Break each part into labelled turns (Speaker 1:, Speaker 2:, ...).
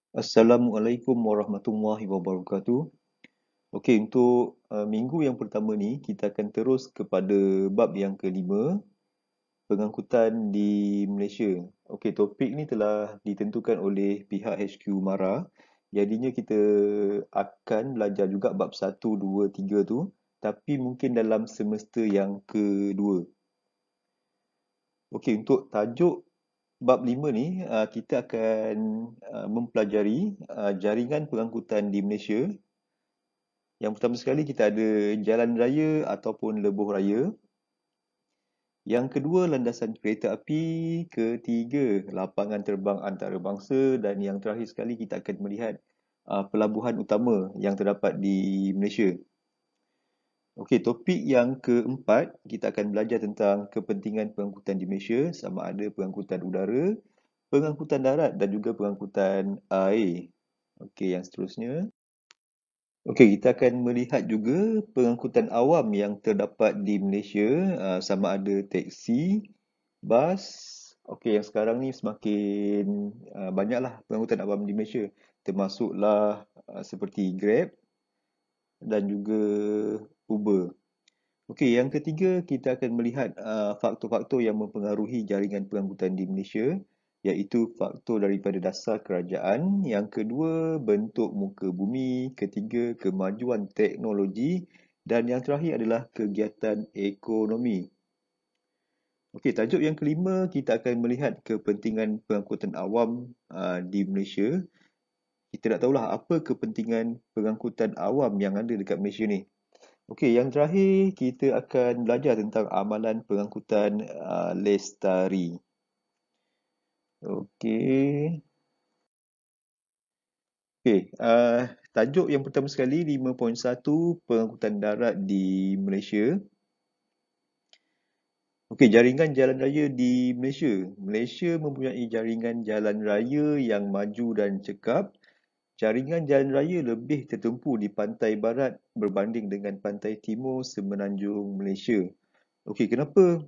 Speaker 1: Assalamualaikum warahmatullahi wabarakatuh. Okey, untuk minggu yang pertama ni, kita akan terus kepada bab yang kelima, pengangkutan di Malaysia. Okey, topik ni telah ditentukan oleh pihak HQ MARA. Jadinya kita akan belajar juga bab satu, 2, 3 tu, tapi mungkin dalam semester yang kedua. Okey, untuk tajuk bab 5 ni, kita akan mempelajari jaringan pengangkutan di Malaysia. Yang pertama sekali kita ada jalan raya ataupun lebuh raya. Yang kedua landasan kereta api. Ketiga lapangan terbang antarabangsa. Dan yang terakhir sekali kita akan melihat pelabuhan utama yang terdapat di Malaysia. Okey, topik yang keempat kita akan belajar tentang kepentingan pengangkutan di Malaysia, sama ada pengangkutan udara, pengangkutan darat dan juga pengangkutan air. Okey, yang seterusnya. Okey, kita akan melihat juga pengangkutan awam yang terdapat di Malaysia, sama ada teksi, bas. Okey, yang sekarang ni semakin banyaklah pengangkutan awam di Malaysia, termasuklah seperti Grab dan juga Uber. Okey, yang ketiga kita akan melihat faktor-faktor yang mempengaruhi jaringan pengangkutan di Malaysia, iaitu faktor daripada dasar kerajaan, yang kedua bentuk muka bumi, ketiga kemajuan teknologi dan yang terakhir adalah kegiatan ekonomi. Okey, tajuk yang kelima kita akan melihat kepentingan pengangkutan awam di Malaysia. Kita nak tahulah apa kepentingan pengangkutan awam yang ada dekat Malaysia ni. Okey, yang terakhir kita akan belajar tentang amalan pengangkutan lestari. Okey. Okey, tajuk yang pertama sekali 5.1 pengangkutan darat di Malaysia. Okey, jaringan jalan raya di Malaysia. Malaysia mempunyai jaringan jalan raya yang maju dan cekap. Jaringan jalan raya lebih tertumpu di pantai barat berbanding dengan pantai timur semenanjung Malaysia. Okey, kenapa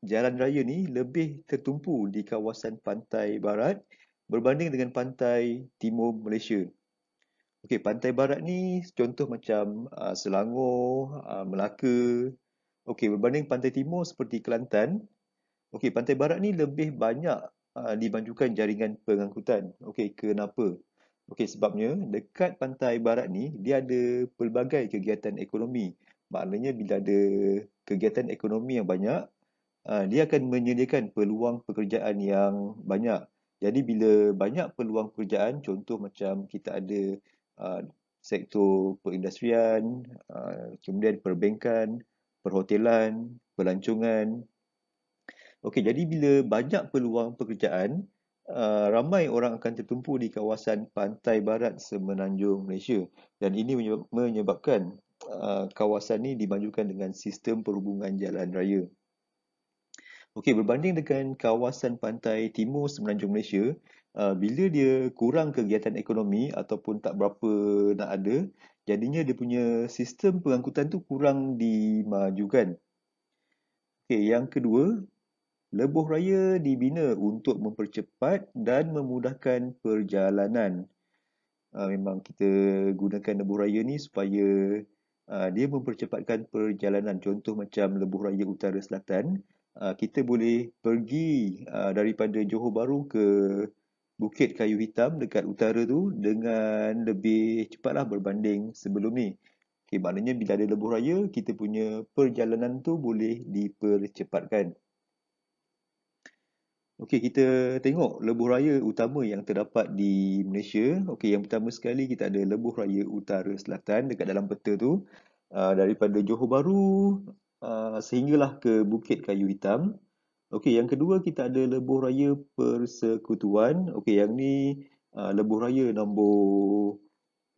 Speaker 1: jalan raya ni lebih tertumpu di kawasan pantai barat berbanding dengan pantai timur Malaysia? Okey, pantai barat ni contoh macam Selangor, Melaka. Okey, berbanding pantai timur seperti Kelantan. Okey, pantai barat ni lebih banyak dimajukan jaringan pengangkutan. Okey, kenapa? Okey, sebabnya dekat pantai barat ni dia ada pelbagai kegiatan ekonomi. Maknanya bila ada kegiatan ekonomi yang banyak, dia akan menyediakan peluang pekerjaan yang banyak. Jadi bila banyak peluang pekerjaan, contoh macam kita ada uh, sektor perindustrian, kemudian perbankan, perhotelan, pelancongan. Okey, jadi bila banyak peluang pekerjaan, ramai orang akan tertumpu di kawasan pantai barat semenanjung Malaysia. Dan ini menyebabkan kawasan ini dimajukan dengan sistem perhubungan jalan raya. Okey, berbanding dengan kawasan pantai timur semenanjung Malaysia, bila dia kurang kegiatan ekonomi ataupun tak berapa nak ada, jadinya dia punya sistem pengangkutan tu kurang dimajukan. Okey, yang kedua, lebuh raya dibina untuk mempercepat dan memudahkan perjalanan. Memang kita gunakan lebuh raya ni supaya dia mempercepatkan perjalanan. Contoh macam lebuh raya utara selatan, kita boleh pergi daripada Johor Bahru ke Bukit Kayu Hitam dekat utara tu dengan lebih cepatlah berbanding sebelum ni. Okay, maknanya bila ada lebuh raya, kita punya perjalanan tu boleh dipercepatkan. Okey, kita tengok lebuh raya utama yang terdapat di Malaysia. Okey, yang pertama sekali kita ada lebuh raya utara selatan dekat dalam peta tu. Daripada Johor Bahru sehinggalah ke Bukit Kayu Hitam. Okey, yang kedua kita ada lebuh raya Persekutuan. Okey, yang ni lebuh raya nombor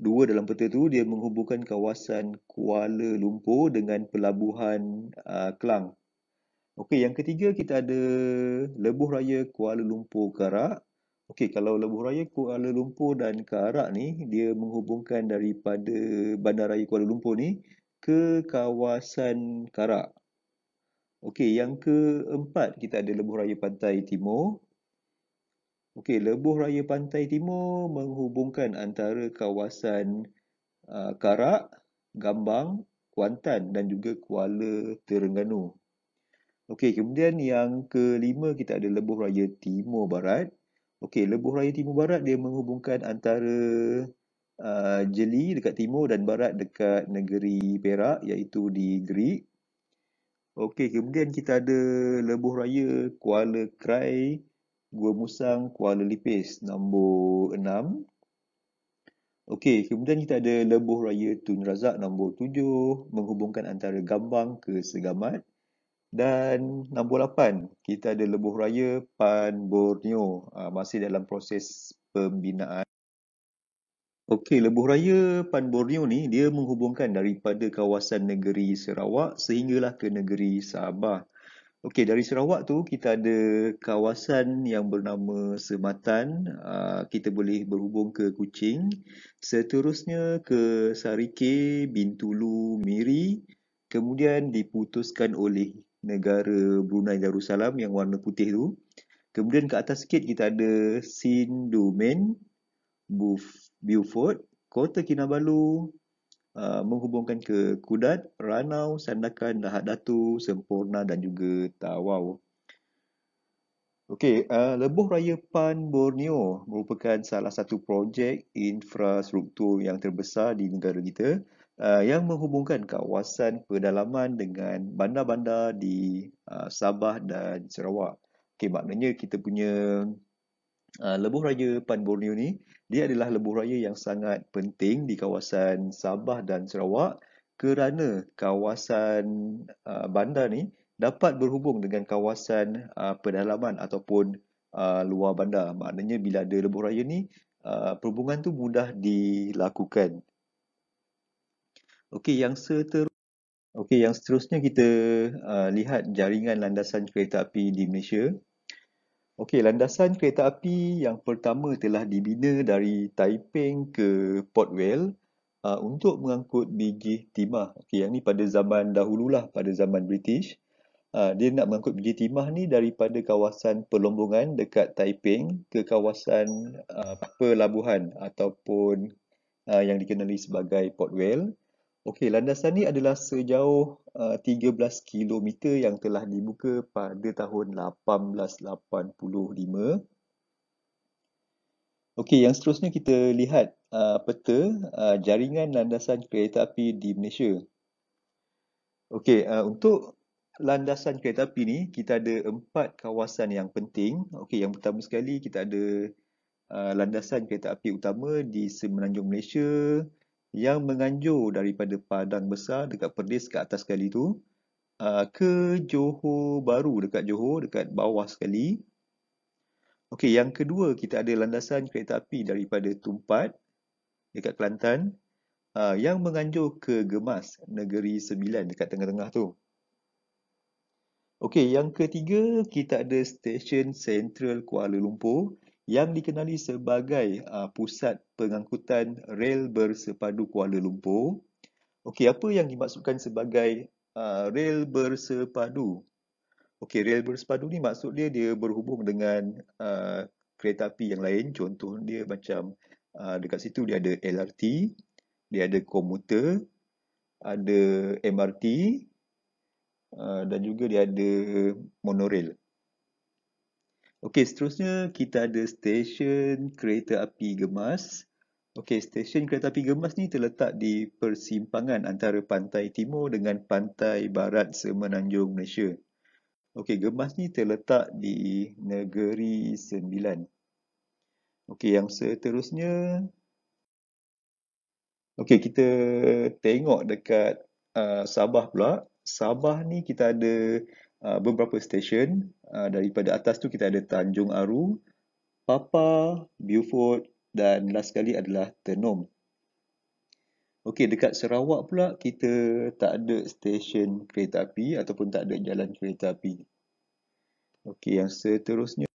Speaker 1: 2 dalam peta tu, dia menghubungkan kawasan Kuala Lumpur dengan pelabuhan Klang. Okey, yang ketiga kita ada lebuh raya Kuala Lumpur Karak. Okey, kalau lebuh raya Kuala Lumpur dan Karak ni, dia menghubungkan daripada Bandaraya Kuala Lumpur ni ke kawasan Karak. Okey, yang keempat kita ada lebuh raya Pantai Timur. Okey, lebuh raya pantai timur menghubungkan antara kawasan Karak, Gambang, Kuantan dan juga Kuala Terengganu. Okey, kemudian yang kelima kita ada lebuh raya timur barat. Okey, lebuh raya timur barat dia menghubungkan antara Jeli dekat timur dan barat dekat negeri Perak iaitu di Gerik. Okey, kemudian kita ada lebuh raya Kuala Krai, Gua Musang, Kuala Lipis nombor 6. Okey, kemudian kita ada lebuh raya Tun Razak nombor 7 menghubungkan antara Gambang ke Segamat. Dan nombor 8, kita ada lebuh raya Pan Borneo, masih dalam proses pembinaan. Okey, lebuh raya Pan Borneo ni dia menghubungkan daripada kawasan negeri Sarawak sehinggalah ke negeri Sabah. Okey, dari Sarawak tu kita ada kawasan yang bernama Sematan, kita boleh berhubung ke Kuching. Seterusnya ke Sarike, Bintulu, Miri. Kemudian diputuskan oleh negara Brunei Darussalam yang warna putih tu. Kemudian ke atas sikit kita ada Sindomen, Beaufort, Kota Kinabalu, menghubungkan ke Kudat, Ranau, Sandakan, Lahad Datu, Semporna dan juga Tawau. Okey, lebuh raya Pan Borneo merupakan salah satu projek infrastruktur yang terbesar di negara kita yang menghubungkan kawasan pedalaman dengan bandar-bandar di Sabah dan Sarawak. Okey, maknanya kita punya lebuh raya Pan Borneo ni dia adalah lebuh raya yang sangat penting di kawasan Sabah dan Sarawak kerana kawasan bandar ni dapat berhubung dengan kawasan pedalaman ataupun luar bandar. Maknanya bila ada lebuh raya ni perhubungan tu mudah dilakukan. Okey, yang seterusnya kita lihat jaringan landasan kereta api di Malaysia. Okey, landasan kereta api yang pertama telah dibina dari Taiping ke Port Vale untuk mengangkut biji timah. Okey, yang ni pada zaman dahululah, pada zaman British. Dia nak mengangkut biji timah ni daripada kawasan Pelombongan dekat Taiping ke kawasan pelabuhan ataupun yang dikenali sebagai Port Vale. Okey, landasan ni adalah sejauh 13 kilometer yang telah dibuka pada tahun 1885. Okey, yang seterusnya kita lihat peta jaringan landasan kereta api di Malaysia. Okey, untuk landasan kereta api ni kita ada 4 kawasan yang penting. Okey, yang pertama sekali kita ada landasan kereta api utama di Semenanjung Malaysia yang menganjur daripada Padang Besar dekat Perlis ke atas sekali tu ke Johor Bahru dekat Johor, dekat bawah sekali. Okey, yang kedua kita ada landasan kereta api daripada Tumpat dekat Kelantan yang menganjur ke Gemas, Negeri Sembilan dekat tengah-tengah tu. Okey, yang ketiga kita ada stesen Sentral Kuala Lumpur yang dikenali sebagai pusat pengangkutan rel bersepadu Kuala Lumpur. Okey, apa yang dimaksudkan sebagai rel bersepadu? Okey, rel bersepadu ni maksud dia berhubung dengan kereta api yang lain. Contoh dia macam dekat situ dia ada LRT, dia ada komuter, ada MRT dan juga dia ada monorail. Okey, seterusnya kita ada stesen kereta api Gemas. Okey, stesen kereta api Gemas ni terletak di persimpangan antara pantai timur dengan pantai barat Semenanjung Malaysia. Okey, Gemas ni terletak di Negeri Sembilan. Okey, yang seterusnya okey, kita tengok dekat Sabah pula. Sabah ni kita ada beberapa stesen. Daripada atas tu kita ada Tanjung Aru, Papa, Beaufort dan last sekali adalah Tenom. Okey, dekat Sarawak pula kita tak ada stesen kereta api ataupun tak ada jalan kereta api. Okey, yang seterusnya